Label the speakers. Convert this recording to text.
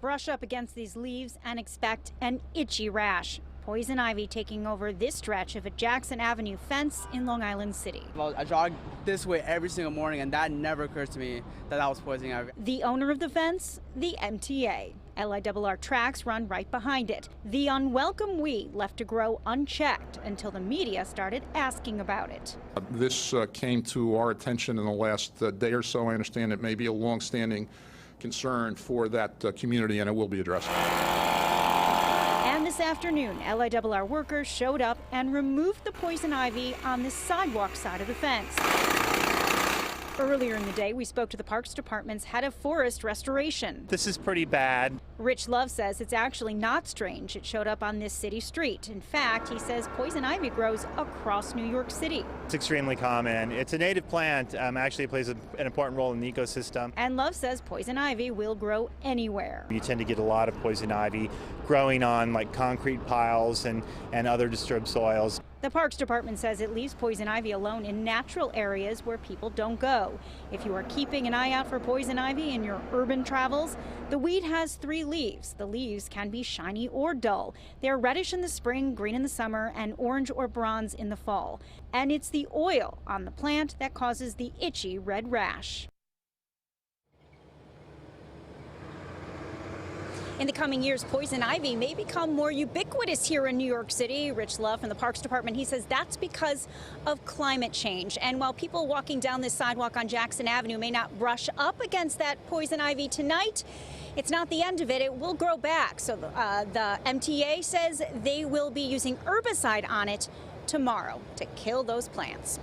Speaker 1: brush up against these leaves and expect an itchy rash. Poison ivy taking over this stretch of a Jackson Avenue fence in Long Island City.
Speaker 2: Well, I jog this way every single morning, and that never occurs to me that was poison ivy.
Speaker 1: The owner of the fence, the MTA. LIRR tracks run right behind it. The unwelcome weed left to grow unchecked until the media started asking about it.
Speaker 3: This came to our attention in the last day or so. I understand it may be a long-standing concern for that community, and it will be addressed.
Speaker 1: And this afternoon, LIRR workers showed up and removed the poison ivy on the sidewalk side of the fence. Earlier in the day, we spoke to the Parks Department's head of forest restoration.
Speaker 4: This is pretty bad.
Speaker 1: Rich Love says it's actually not strange. It showed up on this city street. In fact, he says poison ivy grows across New York City.
Speaker 4: It's extremely common. It's a native plant. Actually, it plays an important role in the ecosystem.
Speaker 1: And Love says poison ivy will grow anywhere.
Speaker 4: You tend to get a lot of poison ivy growing on like concrete piles and other disturbed soils.
Speaker 1: The Parks Department says it leaves poison ivy alone in natural areas where people don't go. If you are keeping an eye out for poison ivy in your urban travels, the weed has 3 leaves. The leaves can be shiny or dull. They're reddish in the spring, green in the summer, and orange or bronze in the fall. And it's the oil on the plant that causes the itchy red rash. In the coming years, poison ivy may become more ubiquitous here in New York City. Rich Love from the Parks Department, he says that's because of climate change. And while people walking down this sidewalk on Jackson Avenue may not brush up against that poison ivy tonight, it's not the end of it. It will grow back. So the MTA says they will be using herbicide on it tomorrow to kill those plants.